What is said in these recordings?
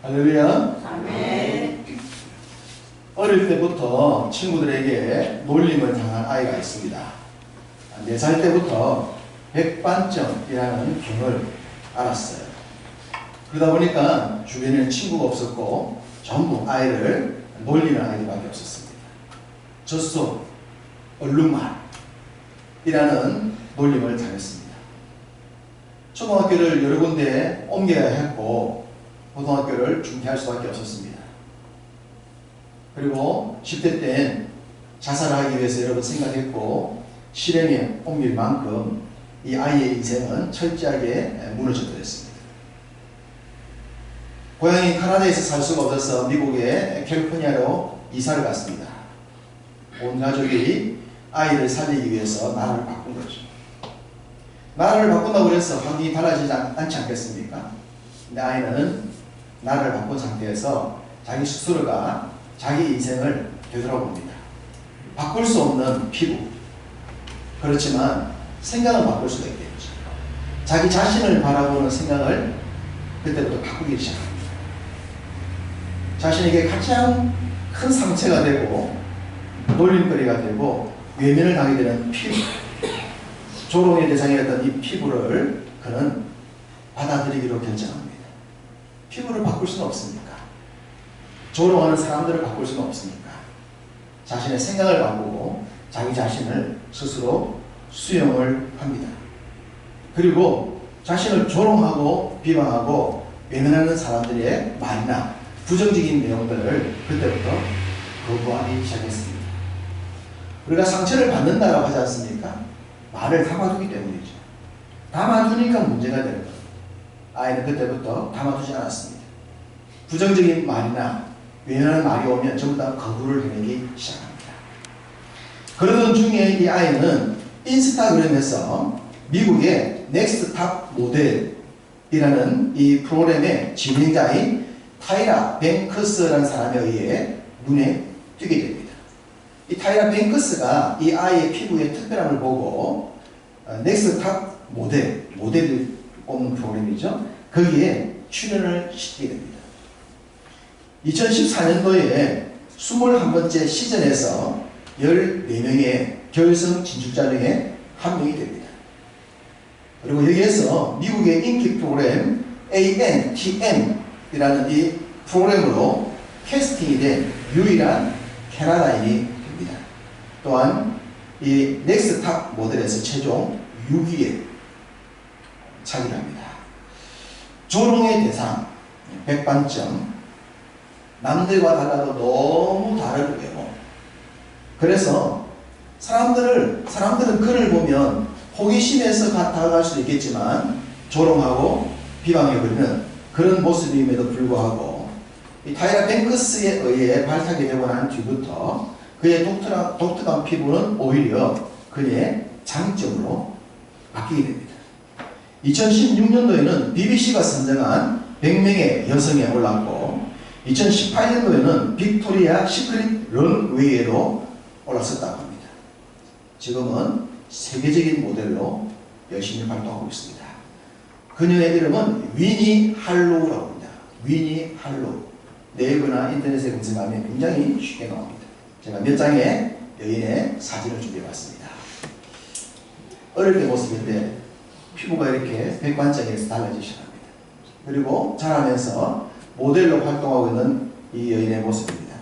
할렐루야. 아멘. 어릴 때부터 친구들에게 놀림을 당한 아이가 있습니다. 4살 때부터 백반점이라는 경을 알았어요. 그러다 보니까 주변에는 친구가 없었고 전부 아이를 놀리는 아이들밖에 없었습니다. 젖소, 얼룩말이라는 놀림을 당했습니다. 초등학교를 여러 군데 옮겨야 했고 고등학교를 중퇴할 수밖에 없었습니다. 그리고 10대 때는 자살하기 위해서 여러 번 생각했고 실행에 옮길 만큼 이 아이의 인생은 철저하게 무너져 버렸습니다. 고향이 카나다에서 살 수가 없어서 미국의 캘리포니아로 이사를 갔습니다. 온 가족이 아이를 살리기 위해서 나라를 바꾼 거죠. 나라를 바꾼다고 해서 환경이 달라지지 않지 않겠습니까? 근데 아이는 나라를 바꾼 상태에서 자기 스스로가 자기 인생을 되돌아봅니다. 바꿀 수 없는 피부. 그렇지만 생각은 바꿀 수가 있겠죠. 자기 자신을 바라보는 생각을 그때부터 바꾸기 시작합니다. 자신에게 가장 큰 상처가 되고 놀림거리가 되고 외면을 당하게 되는 피부. 조롱의 대상이었던 이 피부를 그는 받아들이기로 결정합니다. 피부를 바꿀 수는 없습니까? 조롱하는 사람들을 바꿀 수는 없으니까 자신의 생각을 바꾸고 자기 자신을 스스로 수용을 합니다. 그리고 자신을 조롱하고 비방하고 외면하는 사람들의 말이나 부정적인 내용들을 그때부터 거부하기 시작했습니다. 우리가 상처를 받는다고 하지 않습니까? 말을 담아두기 때문이죠. 담아두니까 문제가 되는 거예요. 아이는 그때부터 담아두지 않았습니다. 부정적인 말이나 외면하는 말이 오면 전부 다 거부를 해내기 시작합니다. 그러던 중에 이 아이는 인스타그램에서 미국의 넥스트 탑 모델이라는 이 프로그램의 진행자인 타이라 뱅크스라는 사람에 의해 눈에 띄게 됩니다. 이 타이라 뱅크스가 이 아이의 피부의 특별함을 보고 넥스트 탑 모델을 뽑는 프로그램이죠. 거기에 출연을 시키게 됩니다. 2014년도에 21번째 시즌에서 14명의 결승 진출자 중에 한 명이 됩니다. 그리고 여기에서 미국의 인기 프로그램 ANTM이라는 이 프로그램으로 캐스팅이 된 유일한 캐나다인이 됩니다. 또한 이 넥스트 탑 모델에서 최종 6위에 차지합니다. 조롱의 대상, 백반점, 남들과 달라도 너무 다른 외모. 그래서 사람들은 그를 보면 호기심에서 다가갈 수도 있겠지만 조롱하고 비방해버리는 그런 모습임에도 불구하고 이 타이라 뱅크스에 의해 발탁이 되고 난 뒤부터 그의 독특한 피부는 오히려 그의 장점으로 바뀌게 됩니다. 2016년도에는 BBC가 선정한 100명의 여성에 올랐고 2018년도에는 빅토리아 시크릿 런웨이에도 올랐었다고 합니다. 지금은 세계적인 모델로 열심히 활동하고 있습니다. 그녀의 이름은 위니 할로우라고 합니다. 위니 할로우. 네이버나 인터넷에 검색하면 굉장히 쉽게 나옵니다. 제가 몇 장의 여인의 사진을 준비해봤습니다. 어릴 때 모습인데 피부가 이렇게 백반장에서 달라지기 시작합니다. 그리고 자라면서 모델로 활동하고 있는 이 여인의 모습입니다.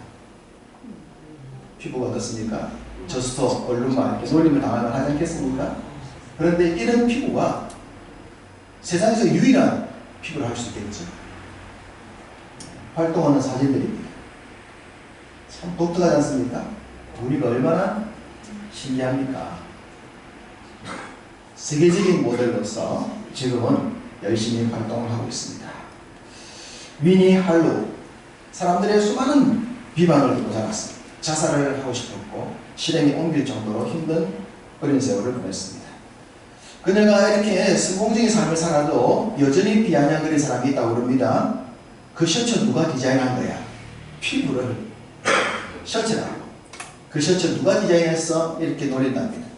피부가 어떻습니까? 젖소, 얼룩말 이렇게 놀림을 당하면 하지 않겠습니까? 그런데 이런 피부가 세상에서 유일한 피부를 할 수 있겠죠. 활동하는 사진들입니다. 참 독특하지 않습니까? 우리가 얼마나 신기합니까? 세계적인 모델로서 지금은 열심히 활동을 하고 있습니다. 위니 할로우. 사람들의 수많은 비방을 듣고 자랐습니다. 자살을 하고 싶었고 실행에 옮길 정도로 힘든 어린 세월을 보냈습니다. 그녀가 이렇게 성공적인 삶을 살아도 여전히 비아냥거린 사람이 있다고 그럽니다. 그 셔츠 누가 디자인한 거야? 피부를 셔츠라고. 그 셔츠 누가 디자인했어? 이렇게 놀린답니다.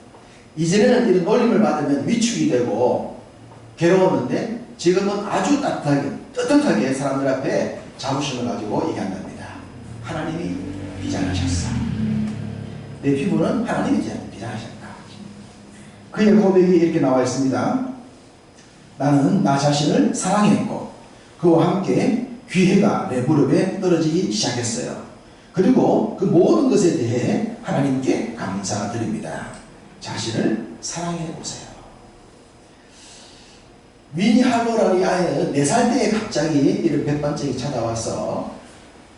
이전에는 이런 놀림을 받으면 위축이 되고 괴로웠는데 지금은 아주 따뜻하게 떳떳하게 사람들 앞에 자부심을 가지고 얘기한답니다. 하나님이 비장하셨어. 내 피부는 하나님이 비장하셨다. 그의 고백이 이렇게 나와 있습니다. 나는 나 자신을 사랑했고 그와 함께 귀해가 내 무릎에 떨어지기 시작했어요. 그리고 그 모든 것에 대해 하나님께 감사드립니다. 자신을 사랑해 보세요. 위니 할로라는 이 아이는 4살 때에 갑자기 이런 백반증이 찾아와서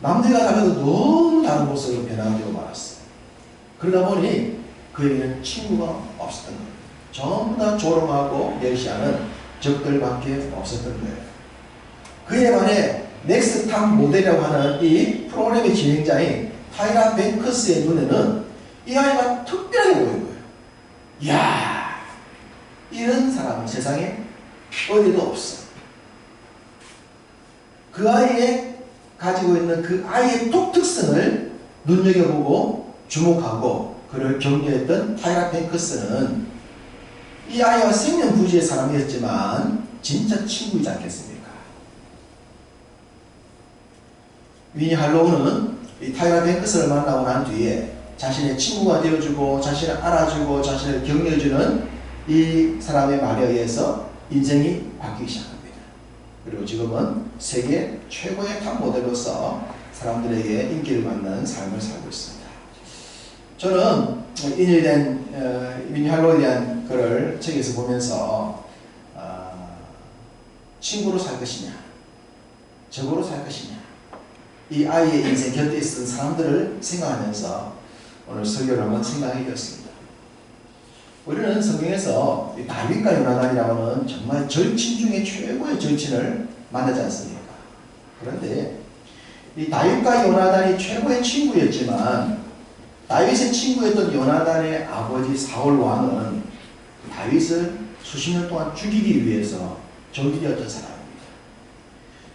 남들과 달라도 너무 다른 모습으로 변화되고 말았어요. 그러다 보니 그에게는 친구가 없었던 거예요. 전부 다 조롱하고 멸시하는 적들밖에 없었던 거예요. 그에 반해 넥스트탑 모델이라고 하는 이 프로그램의 진행자인 타이라 뱅크스의 눈에는 이 아이가 특별하게 보인 거예요. 이야, 이런 사람은 세상에 어디도 없어. 그 아이의 가지고 있는 그 아이의 독특성을 눈여겨보고 주목하고 그를 격려했던 타이라 뱅크스는 이 아이와 생명부지의 사람이었지만 진짜 친구이지 않겠습니까? 위니 할로우는 이 타이라 뱅크스를 만나고 난 뒤에 자신의 친구가 되어주고 자신을 알아주고 자신을 격려해주는 이 사람의 말에 의해서 인생이 바뀌기 시작합니다. 그리고 지금은 세계 최고의 탑 모델로서 사람들에게 인기를 받는 삶을 살고 있습니다. 저는 인연이 된 위니 할로우에 대한 글을 책에서 보면서 친구로 살 것이냐 적으로 살 것이냐 이 아이의 인생 곁에 있었던 사람들을 생각하면서 오늘 설교를 한번 생각하게 되었습니다. 우리는 성경에서 다윗과 요나단이라고는 정말 절친 중에 최고의 절친을 만나지 않습니까? 그런데 이 다윗과 요나단이 최고의 친구였지만 다윗의 친구였던 요나단의 아버지 사울 왕은 다윗을 수십 년 동안 죽이기 위해서 적이 되었던 사람입니다.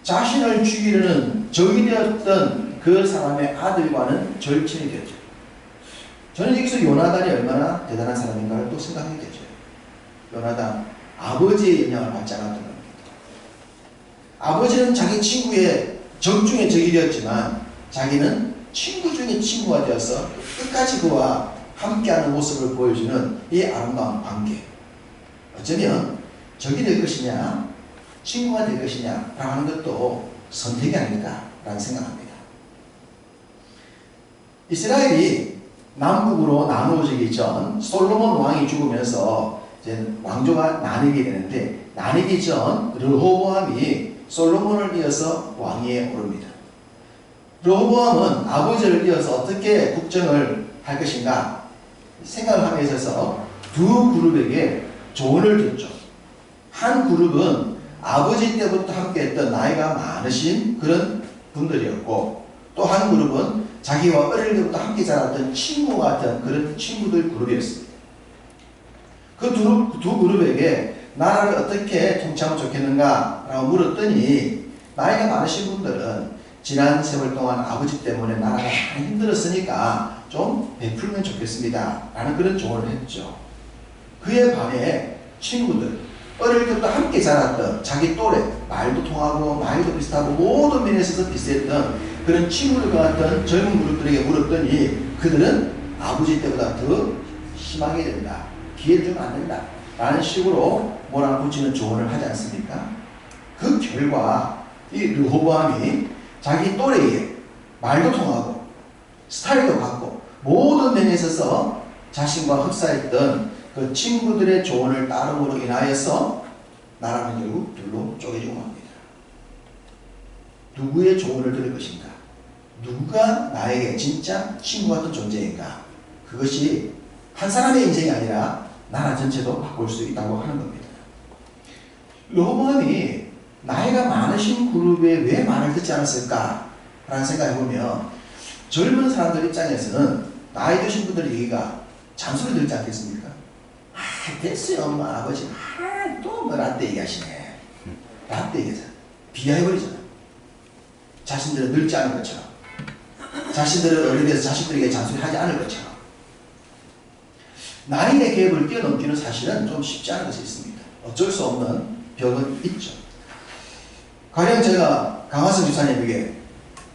자신을 죽이려는 적이 되었던 그 사람의 아들과는 절친이 되었죠. 저는 여기서 요나단이 얼마나 대단한 사람인가를 또 생각하게 되죠. 요나단, 아버지의 영향을 받지 않았던 겁니다. 아버지는 자기 친구의 적 중에 적이 되었지만 자기는 친구 중에 친구가 되어서 끝까지 그와 함께하는 모습을 보여주는 이 아름다운 관계. 어쩌면 적이 될 것이냐 친구가 될 것이냐 라고 하는 것도 선택이 아닐까라는 생각합니다. 이스라엘이 남북으로 나누어지기 전 솔로몬 왕이 죽으면서 이제 왕조가 나뉘게 되는데 나뉘기 전 르호보암이 솔로몬을 이어서 왕위에 오릅니다. 르호보암은 아버지를 이어서 어떻게 국정을 할 것인가 생각을 하며 있어서 두 그룹에게 조언을 줬죠. 한 그룹은 아버지 때부터 함께했던 나이가 많으신 그런 분들이었고 또 한 그룹은 자기와 어릴 때부터 함께 자랐던 친구 같은 그런 친구들 그룹이었습니다. 그 두 그룹에게 나라를 어떻게 통치하면 좋겠는가 라고 물었더니 나이가 많으신 분들은 지난 세월 동안 아버지 때문에 나라가 많이 힘들었으니까 좀 베풀면 좋겠습니다 라는 그런 조언을 했죠. 그에 반해 친구들 어릴 때부터 함께 자랐던 자기 또래 말도 통하고 나이도 비슷하고 모든 면에서 비슷했던 그런 친구들과 같은 젊은 그룹들에게 물었더니 그들은 아버지 때보다 더 심하게 된다. 기회를 주면 안 된다. 라는 식으로 몰아붙이는 조언을 하지 않습니까? 그 결과 이 르호보암이 자기 또래에 말도 통하고 스타일도 같고 모든 면에 있어서 자신과 흡사했던 그 친구들의 조언을 따름으로 인하여서 나라는 결국 둘로 쪼개지고 맙니다. 누구의 조언을 들을 것인가? 누가 나에게 진짜 친구 같은 존재인가? 그것이 한 사람의 인생이 아니라 나라 전체도 바꿀 수 있다고 하는 겁니다. 르호보암이 나이가 많으신 그룹에 왜 말을 듣지 않았을까? 라는 생각을 해보면 젊은 사람들 입장에서는 나이 드신 분들 얘기가 잔소리 들지 않겠습니까? 아, 됐어요, 엄마, 아버지. 아, 또 뭐 라떼 얘기하시네. 라떼 얘기하잖아. 비하해버리잖아. 자신들은 늙지 않은 것처럼. 자신들은 어른이 돼서 자식들에게 잔소리 하지 않을 것처럼. 나이의 갭을 뛰어넘기는 사실은 좀 쉽지 않은 것이 있습니다. 어쩔 수 없는 벽은 있죠. 가령 제가 강화성 집사님에게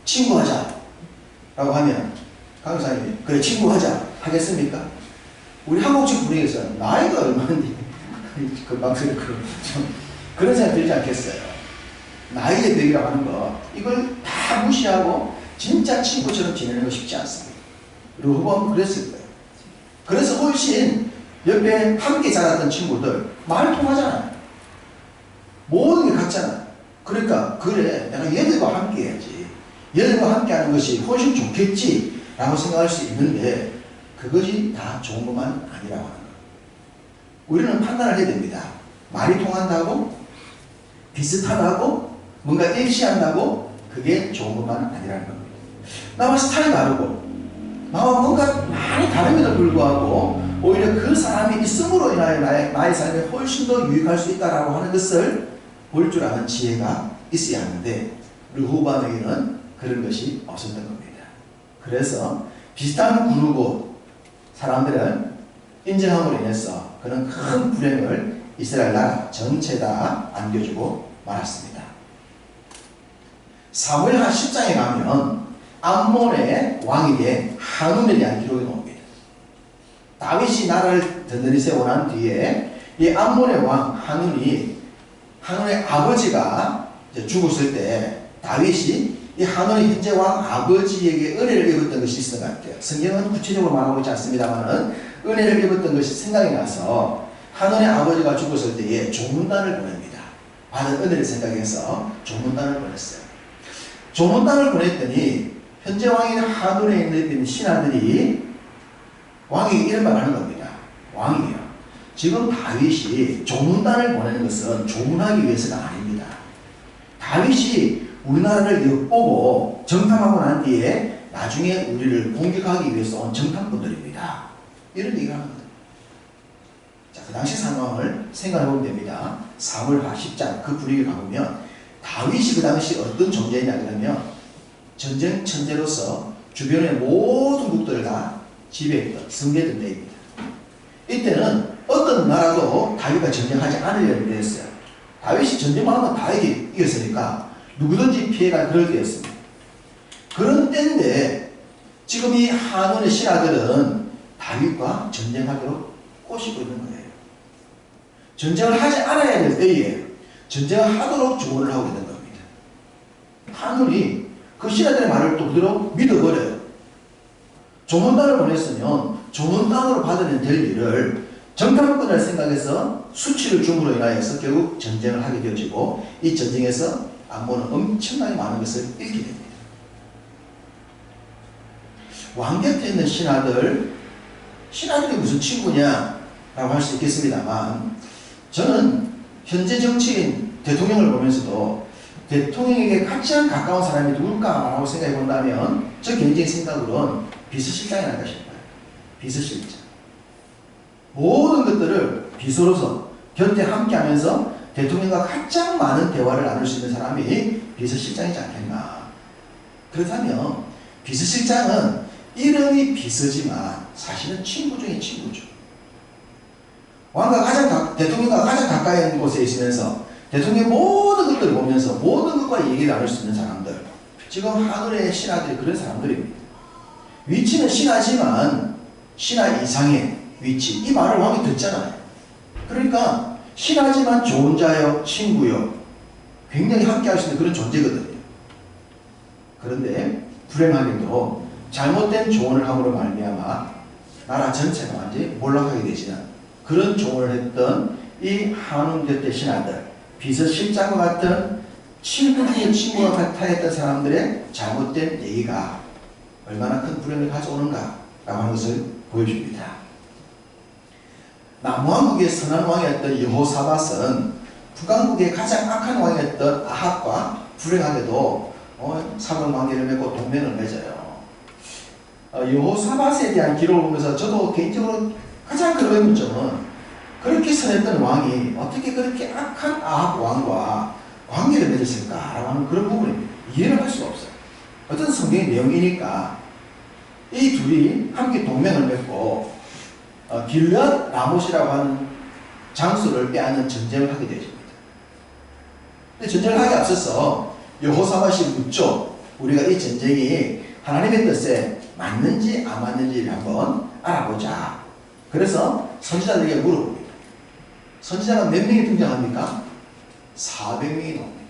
친구하자 라고 하면 강 집사님이 그래 친구하자 하겠습니까? 우리 한국식 분위기에서 나이가 얼마인데 금방 소리 그런 생각 들지 않겠어요? 나이의 벽이라고 하는 거 이걸 다 무시하고 진짜 친구처럼 지내는 거 쉽지 않습니다. 르호보암은 그랬을 거예요. 그래서 훨씬 옆에 함께 자랐던 친구들 말 통하잖아요. 모든 게 같잖아요. 그러니까 그래 내가 얘들과 함께 해야지. 얘들과 함께 하는 것이 훨씬 좋겠지 라고 생각할 수 있는데 그것이 다 좋은 것만 아니라고 하는 거예요. 우리는 판단을 해야 됩니다. 말이 통한다고 비슷하다고 뭔가 일치한다고 그게 좋은 것만 아니라는 겁니다. 나와 스타일이 다르고 나와 뭔가 많이 다름에도 불구하고 오히려 그 사람이 있음으로 인하여 나의 삶에 훨씬 더 유익할 수 있다라고 하는 것을 볼 줄 아는 지혜가 있어야 하는데 르호보암에게는 그런 것이 없었던 겁니다. 그래서 비슷한 그룹 사람들을 인정함으로 인해서 그는 큰 불행을 이스라엘 나라 전체다 안겨주고 말았습니다. 사무엘하 10장에 가면 암몬의 왕에게 한운에 대한 기록이 나옵니다. 다윗이 나라를 든든히 세우고 난 뒤에 이 암몬의 왕 한운의 아버지가 죽었을 때 다윗이 이 한운의 현재 왕 아버지에게 은혜를 입었던 것이 있었던 것 같아요. 성경은 구체적으로 말하고 있지 않습니다만 은혜를 입었던 것이 생각이 나서 한운의 아버지가 죽었을 때에 조문단을 보냅니다. 받은 은혜를 생각해서 조문단을 보냈어요. 조문단을 보냈더니 현재 왕인 한운에 있는 신하들이 왕에게 이런 말을 하는 겁니다. 왕이요. 지금 다윗이 조문단을 보내는 것은 조문하기 위해서가 아닙니다. 다윗이 우리나라를 엿보고 정탐하고 난 뒤에 나중에 우리를 공격하기 위해서 온 정탐꾼들입니다. 이런 얘기를 하는 거예요. 자, 그 당시 상황을 생각해 보면 됩니다. 사무엘하 10장 그 분위기를 가보면 다윗이 그 당시 어떤 존재이냐 그러면 전쟁 천재로서 주변의 모든 국들을 다 지배했던 성계던 때입니다. 이때는 어떤 나라도 다윗과 전쟁하지 않으려는 때였어요. 다윗이 전쟁만 하면 다윗이 이겼으니까 누구든지 피해갈 그럴 때였습니다. 그런 때인데 지금 이 한원의 신하들은 다윗과 전쟁하도록 꼬시고 있는 거예요. 전쟁을 하지 않아야 될 때에 전쟁을 하도록 조언을 하고 있는 겁니다. 한원이 그 신하들의 말을 또 그대로 믿어버려요. 조문단을 보냈으면 조문단으로 받으면 될 일을 정탐꾼을 생각해서 수치를 줌으로 인하여서 결국 전쟁을 하게 되어지고 이 전쟁에서 암몬은 엄청나게 많은 것을 잃게 됩니다. 왕 곁에 있는 신하들이 무슨 친구냐 라고 할 수 있겠습니다만 저는 현재 정치인 대통령을 보면서도 대통령에게 가장 가까운 사람이 누굴까라고 생각해 본다면 저 개인적인 생각으로는 비서실장이 아닐까 싶어요. 비서실장. 모든 것들을 비서로서 곁에 함께 하면서 대통령과 가장 많은 대화를 나눌 수 있는 사람이 비서실장이지 않겠나. 그렇다면 비서실장은 이름이 비서지만 사실은 친구 중에 친구죠. 대통령과 가장 가까이 있는 곳에 있으면서 대통령의 모든 것들을 보면서 모든 것과 얘기를 나눌 수 있는 사람들. 지금 하늘의 신하들이 그런 사람들입니다. 위치는 신하지만 신하 이상의 위치. 이 말을 왕이 듣잖아요. 그러니까 신하지만 좋은 자요, 친구요. 굉장히 함께 할 수 있는 그런 존재거든요. 그런데 불행하게도 잘못된 조언을 함으로 말미암아 나라 전체가 완전히 몰락하게 되지는 그런 조언을 했던 이 한운 곁의 신하들, 비서실장과 같은 친구 중에 친구와 같아 했던 사람들의 잘못된 얘기가 얼마나 큰 불행을 가져오는가 라고 하는 것을 보여줍니다. 남왕국의 선한 왕이었던 여호사밧은 북왕국의 가장 악한 왕이었던 아합과 불행하게도 사돈 관계를 맺고 동맹을 맺어요. 여호사밧에 대한 기록을 보면서 저도 개인적으로 가장 그런 점은 그렇게 선했던 왕이 어떻게 그렇게 악한 아합 왕과 관계를 맺었을까라고 하는 그런 부분입니다. 이해를 할 수가 없어요. 어떤 성경의 내용이니까 이 둘이 함께 동맹을 맺고 길앗 라못이라고 하는 장소를 빼앗는 전쟁을 하게 되십니다. 근데 전쟁을 하기 앞서서 여호사밧이 묻죠. 우리가 이 전쟁이 하나님의 뜻에 맞는지 안 맞는지를 한번 알아보자. 그래서 선지자들에게 물어봅니다. 선지자가 몇 명이 등장합니까? 400명이 나옵니다.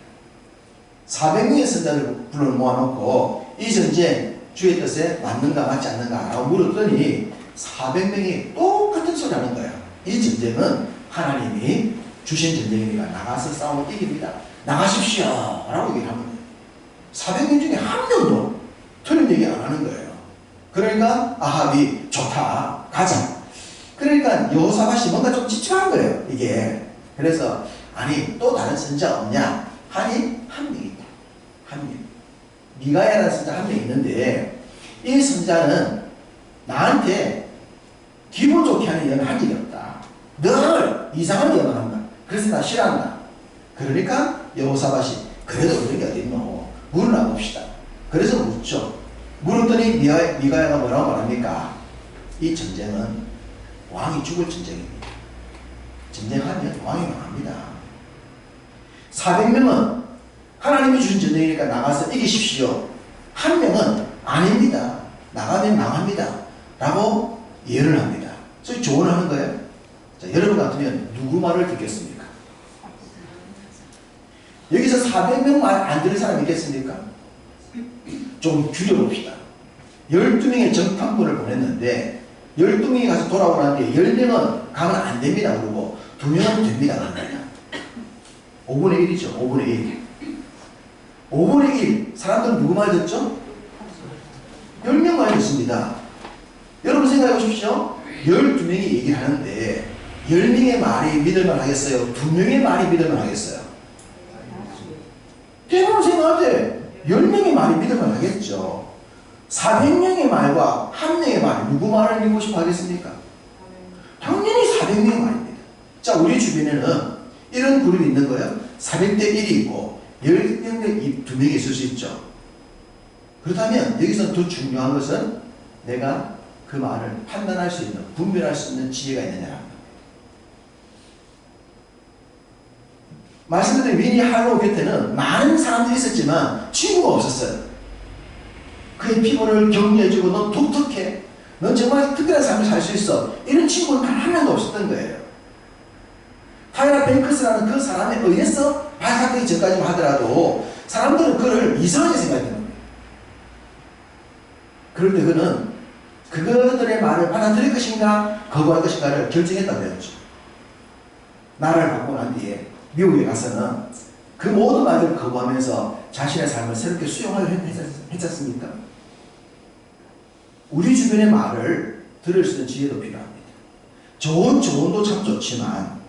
400명의 선지자를 불러 모아놓고 이 전쟁 주의 뜻에 맞는가 맞지 않는가 라고 물었더니 400명이 똑같은 소리 하는 거예요. 이 전쟁은 하나님이 주신 전쟁이니까 나가서 싸우면 이깁니다. 나가십시오 라고 얘기를 합니다. 400명 중에 한 명도 틀린 얘기 안 하는 거예요. 그러니까 아합이 좋다 가자. 그러니까 여호사밧이 뭔가 좀 지쳐한 거예요 이게. 그래서 아니 또 다른 선지자 없냐 하니 한 명 있다. 한 명. 미가야라는 선지자 한 명 있는데 이 선지자는 나한테 기분 좋게 하는 예언을 한 적이 없다. 늘 이상한 예언을 한다. 그래서 나 싫어한다. 그러니까 여호사밧이 그래도 그런 게 어딨노 물어나 봅시다. 그래서 묻죠. 물었더니 미가야가 뭐라고 말합니까? 이 전쟁은 왕이 죽을 전쟁입니다. 전쟁하면 왕이 망합니다. 400명은 하나님이 주신 전쟁이니까 나가서 이기십시오. 한 명은 아닙니다. 나가면 망합니다. 라고 예언을 합니다. 그래서 조언을 하는 거예요. 자, 여러분 같으면 누구 말을 듣겠습니까? 여기서 400명 말 안 들은 사람 있겠습니까? 좀 줄여봅시다. 12명의 정탐꾼을 보냈는데 12명이 가서 돌아오라는데 10명은 가면 안 됩니다. 그러고 2명은 됩니다. 그럽니다. 5분의 1이죠. 5분의 1. 5분의 1. 사람들은 누구 말 듣죠? 10명 말 듣습니다. 여러분 생각해 보십시오. 12명이 얘기를 하는데 10명의 말이 믿을만 하겠어요? 2명의 말이 믿을만 하겠어요? 대부분 생각할 때 10명의 말이 믿을만 하겠죠. 400명의 말과 1명의 말, 누구 말을 믿고 싶어 하겠습니까? 당연히 400명의 말입니다. 자, 우리 주변에는 이런 그룹이 있는 거예요. 400대 1이 있고 10명대 2명이 있을 수 있죠. 그렇다면 여기서 더 중요한 것은 내가 그 말을 판단할 수 있는, 분별할 수 있는 지혜가 있느냐라는 겁니다. 말씀드린 위니 할로 곁에는 많은 사람들이 있었지만 친구가 없었어요. 그의 피부를 격려해주고 넌 독특해. 넌 정말 특별한 삶을 살 수 있어. 이런 친구는 단 한 명도 없었던 거예요. 타이라 뱅크스라는 그 사람에 의해서 발각되기 전까지만 하더라도 사람들은 그를 이상하게 생각했던 거예요. 그런데 그는 그들의 말을 받아들일 것인가 거부할 것인가를 결정했다고 했죠. 나라를 바꾸고 난 뒤에 미국에 가서는 그 모든 말들을 거부하면서 자신의 삶을 새롭게 수용하려 했지 않습니까? 우리 주변의 말을 들을 수 있는 지혜도 필요합니다. 좋은 조언도 참 좋지만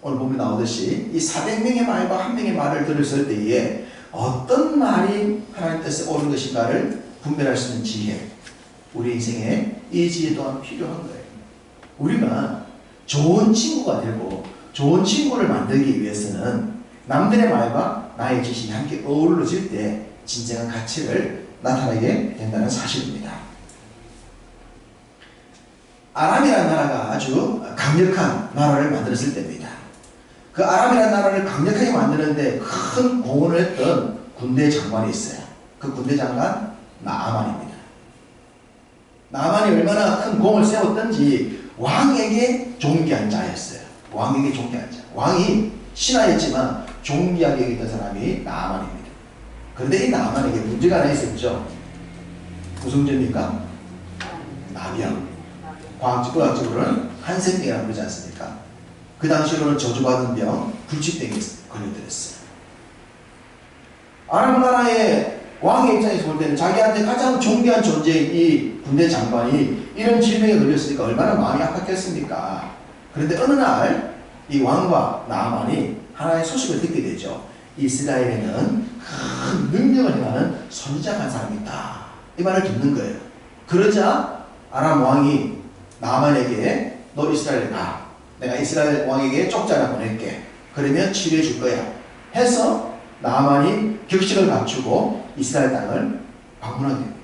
오늘 보면 나오듯이 이 400명의 말과 1명의 말을 들을 때에 어떤 말이 하나님 뜻에 옳은 것인가를 분별할 수 있는 지혜, 우리 인생에 이 지혜 또한 필요한 거예요. 우리가 좋은 친구가 되고 좋은 친구를 만들기 위해서는 남들의 말과 나의 지식이 함께 어우러질 때 진정한 가치를 나타내게 된다는 사실입니다. 아람이라는 나라가 아주 강력한 나라를 만들었을 때입니다. 그 아람이라는 나라를 강력하게 만드는데 큰 공헌을 했던 군대 장관이 있어요. 그 군대 장관 나아만입니다. 나아만이 얼마나 큰 공을 세웠던지 왕에게 존귀한 자였어요. 왕에게 존귀한 자. 왕이 신하였지만 존귀하게 여기던 사람이 나아만입니다. 그런데 이 나아만에게 문제가 하나 있었죠. 무슨 문제입니까? 나병. 과학적으로는 한센병이라고 그러지 않습니까? 그 당시로는 저주받은 병, 불치병에 걸려들었어요. 아람 나라의 왕의 입장에서 볼 때는 자기한테 가장 존귀한 존재인 이 군대 장관이 이런 질병에 걸렸으니까 얼마나 마음이 아팠겠습니까? 그런데 어느 날 이 왕과 나아만이 하나의 소식을 듣게 되죠. 이스라엘에는 큰 능력을 행하는 선지자가 한 사람이 있다. 이 말을 듣는 거예요. 그러자 아람 왕이 나아만에게 너 이스라엘에 가. 내가 이스라엘 왕에게 쪽지 하나 보낼게. 그러면 치료해 줄 거야. 해서 나아만이 격식을 갖추고 이스라엘 땅을 방문하게 됩니다.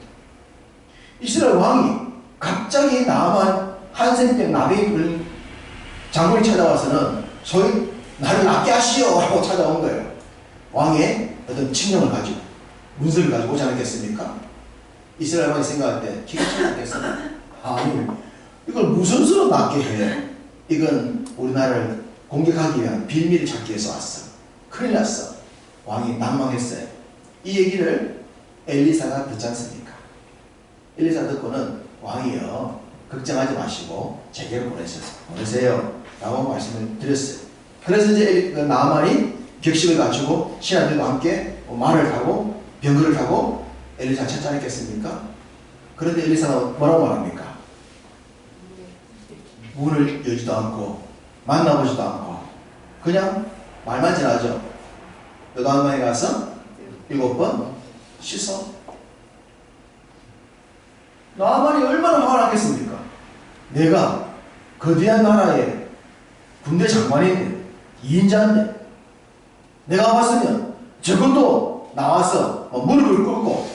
이스라엘 왕이 갑자기 나아만 한센병 나병이 걸린 장군이 찾아와서는 소위 나를 낫게 하시오 라고 찾아온 거예요. 왕의 어떤 칙령을 가지고 문서를 가지고 오지 않았겠습니까? 이스라엘 왕이 생각할 때 기가 차겠습니다. 아니 이걸 무슨 수로 낫게 해? 이건 우리나라를 공격하기 위한 빌미를 찾기 위해서 왔어. 큰일 났어. 왕이 낭망했어요. 이 얘기를 엘리사가 듣지 않습니까? 엘리사 듣고는 왕이요 걱정하지 마시고 제게로 보내세요 라고 말씀을 드렸어요. 그래서 이제 나아만이 격식을 갖추고 신하들과 함께 말을 타고 병거를 타고 엘리사 찾지 않았겠습니까? 그런데 엘리사가 뭐라고 말합니까? 문을 열지도 않고 만나보지도 않고 그냥 말만 지나죠. 요단강에 가서 7번 씻어. 나아만이 얼마나 화가 나겠습니까? 내가 거대한 나라의 군대 장관인데 2인자인데 내가 봤으면 적어도 나와서 무릎을 꿇고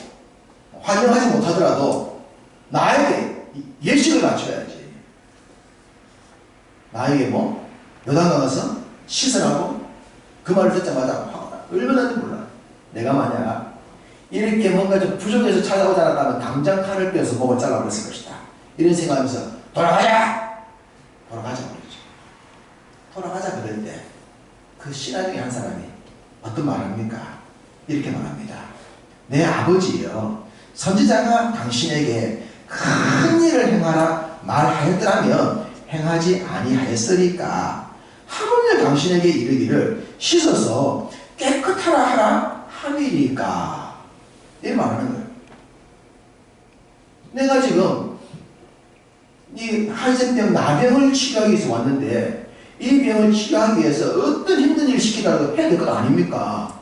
환영하지 못하더라도 나에게 예식을 갖춰야지. 나에게 요단강 가서 씻으라고 그 말을 듣자마자 화가 얼마나인지 몰라. 내가 만약 이렇게 뭔가 좀 부족해서 찾아오지 않았다면 당장 칼을 빼서 목을 잘라버렸을 것이다. 이런 생각하면서 돌아가자 그러죠. 돌아가자 그럴 때 그 신하 중에 한 사람이 어떤 말을 합니까? 이렇게 말합니다. 내 아버지여 선지자가 당신에게 큰 일을 행하라 말하였더라면 행하지 아니하였으니까 하물며 당신에게 이르기를 씻어서 깨끗하라 하라 함이니까 이렇게 말하는 거예요. 내가 지금 이 한센병 나병을 치료하기 위해서 왔는데 이 병을 치료하기 위해서 어떤 힘든 일을 시키더라도 해야 될 것 아닙니까?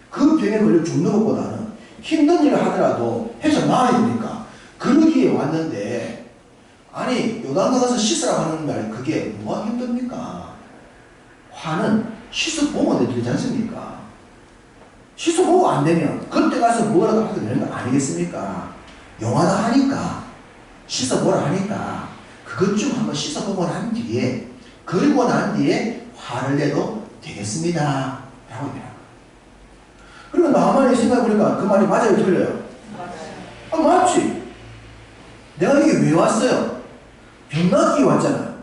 그 병에 걸려 죽는 것보다는 힘든 일을 하더라도 해서 나아야 되니까 그러기에 왔는데 아니 요단강 가서 씻으라고 하는 말 그게 뭐가 힘듭니까? 화는 씻어보면 되지 않습니까? 씻어보고 안 되면 그때 가서 뭐라도 하게 되는 거 아니겠습니까? 용하다 하니까 씻어보라 하니까 그것 좀 한번 씻어보고 난 뒤에 그리고 난 뒤에 화를 내도 되겠습니다 라고 합니다. 그리고 나만이 생각해보니까 그 말이 맞아요 틀려요? 맞아요. 맞지. 내가 이게 왜 왔어요? 병나기에 왔잖아요.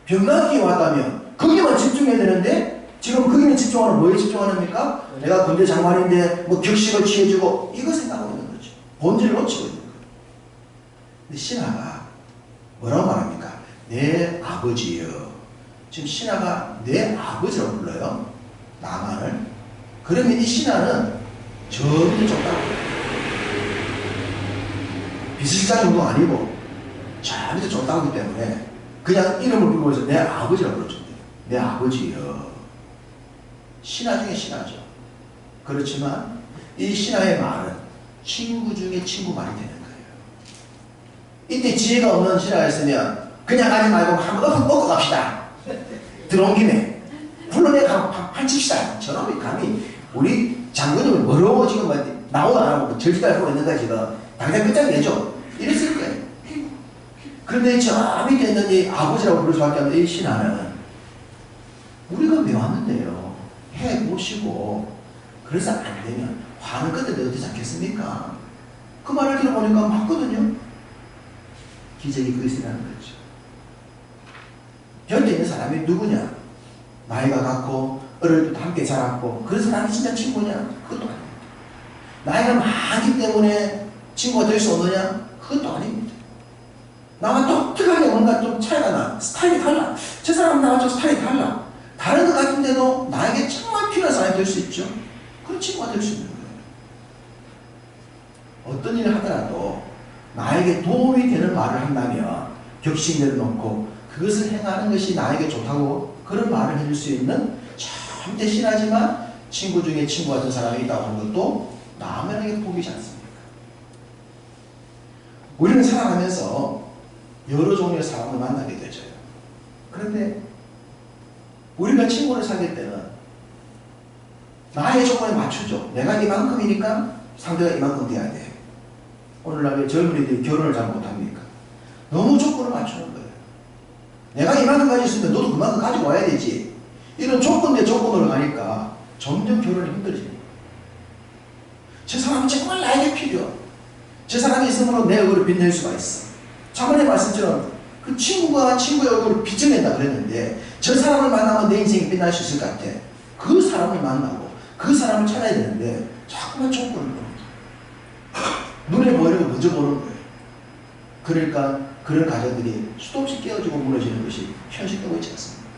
병나기에 왔다면 거기만 집중해야 되는데 지금 거기는 집중하는 뭐에 집중하십니까? 내가 군대 장관인데 격식을 취해주고 이거 생각하고 있는 거죠. 본질을 놓치고 있는 거예요. 근데 신하가 뭐라고 말합니까? 내 아버지여. 지금 신하가 내 아버지라고 불러요. 나만을. 그러면 이 신하는 전혀 좁다고. 비실장 정도 아니고 전혀 좁다고 하기 때문에 그냥 이름을 부르고 해서 내 아버지라고 불러줍니다. 내 아버지여. 신하 중에 신하죠. 그렇지만 이 신하의 말은 친구 중에 친구 말이 되는 거예요. 이때 지혜가 없는 신하가 있으면 그냥 가지 말고 한번 먹고 갑시다. 들어온 김에 불러내가 판칩시다. 저놈이 감히 우리 장군님을 뭐라고 지금 나오도 안 하고 절지도 하고 있는가 지금 당장 끝장내죠. 이랬을 거예요. 그런데 저 밑에 있는 이 아버지라고 부를 수밖에 없는 이 신하는 우리가 왜 왔는데요? 해보시고 그래서 안 되면 화는 끝에 내도 되지 않겠습니까? 그 말을 들어보니까 맞거든요. 기적이 그리스라는 거죠. 곁에 있는 사람이 누구냐? 나이가 같고 어릴 때부터 함께 자랐고 그래서 나는 진짜 친구냐? 그것도 아닙니다. 나이가 많기 때문에 친구가 될 수 없느냐? 그것도 아닙니다. 나와 독특하게 뭔가 좀 차이가 나. 스타일이 달라. 저 사람은 나와 좀 스타일이 달라. 다른 것 같은데도 나에게 정말 필요한 사람이 될 수 있죠. 그런 친구가 될 수 있는 거예요. 어떤 일을 하더라도 나에게 도움이 되는 말을 한다면 격식 내려놓고 그것을 행하는 것이 나에게 좋다고 그런 말을 해줄 수 있는 절대 신하지만 친구 중에 친구 같은 사람이 있다고 하는 것도 남에게 보이지 않습니까? 우리는 살아가면서 여러 종류의 사람을 만나게 되죠. 그런데 우리가 친구를 사귈 때는 나의 조건에 맞추죠. 내가 이만큼이니까 상대가 이만큼 돼야 돼. 오늘날 젊은이들이 결혼을 잘 못합니까? 너무 조건을 맞추는 거예요. 내가 이만큼 가지고 있으면 너도 그만큼 가지고 와야 되지. 이런 조건 대 조건으로 가니까 점점 결혼이 힘들어집니다. 저 사람은 정말 나에게 필요해. 저 사람이 있으므로 내 얼굴을 빛낼 수가 있어. 저번에 말씀처럼 그 친구가 친구의 얼굴을 비춰낸다 그랬는데 저 사람을 만나면 내 인생이 빛날 수 있을 것 같아. 그 사람을 만나고 그 사람을 찾아야 되는데 자꾸만 조건을 보는 거예요. 눈에 보이는 거 먼저 보는 거예요. 그러니까 그런 가정들이 수도 없이 깨어지고 무너지는 것이 현실되고 있지 않습니까?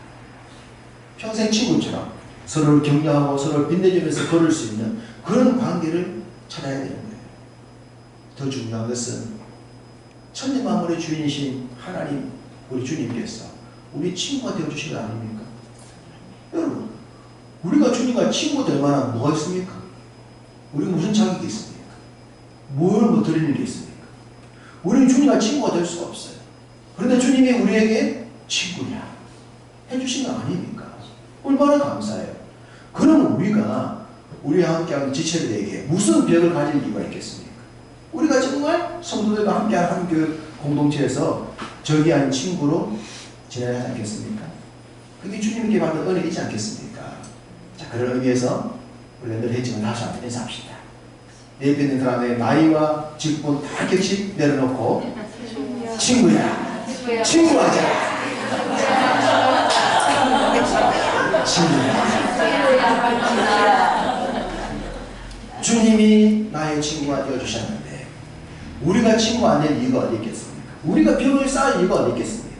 평생 친구처럼 서로를 격려하고 서로를 빛내주면서 걸을 수 있는 그런 관계를 찾아야 되는 거예요. 더 중요한 것은 천지 만물의 주인이신 하나님, 우리 주님께서 우리 친구가 되어주신 거 아닙니까? 여러분, 우리가 주님과 친구 될 만한 뭐가 있습니까? 우리가 무슨 자격이 있습니까? 뭘 드리는 게 있습니까? 우리는 주님과 친구가 될 수가 없어요. 그런데 주님이 우리에게 친구냐 해주신 거 아닙니까? 얼마나 감사해요. 그럼 우리가 우리와 함께하는 지체들에게 무슨 벽을 가질 이유가 있겠습니까? 우리가 정말 성도들과 함께하는 한 교육 공동체에서 절기한 친구로 지내야 하지 않겠습니까? 그게 주님께 받은 은혜이지 않겠습니까? 자, 그런 의미에서 우리가 늘 했지만 다시 한번 인사합시다. 내 옆에 있는 사람의 나이와 직분 다 격식 내려놓고 친구야, 친구하자. 친구야. 주님이 나의 친구가 되어주셨는데 우리가 친구 안 될 이유가 어디 있겠습니까? 우리가 벽을 쌓을 이유가 어디 있겠습니까?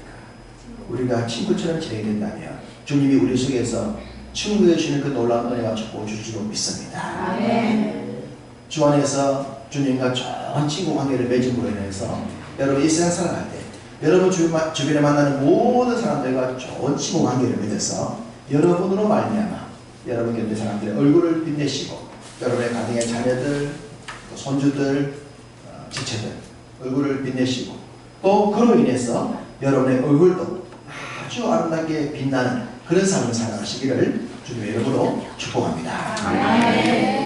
우리가 친구처럼 지내게 된다면 주님이 우리 속에서 친구해 주시는 그 놀라운 은혜와 축복을 주실 줄 믿습니다. 아멘. 주 안에서 주님과 좋은 친구 관계를 맺음으로 인해서 여러분 이 세상 살아갈 때 여러분 주변에 만나는 모든 사람들과 좋은 친구 관계를 맺어서 여러분으로 말미암아 여러분 곁에 사람들의 얼굴을 빛내시고 여러분의 가정의 자녀들, 또 손주들, 지체들 얼굴을 빛내시고 또 그로 인해서 여러분의 얼굴도 아주 아름답게 빛나는 그런 삶을 살아가시기를 주님의 이름으로 축복합니다.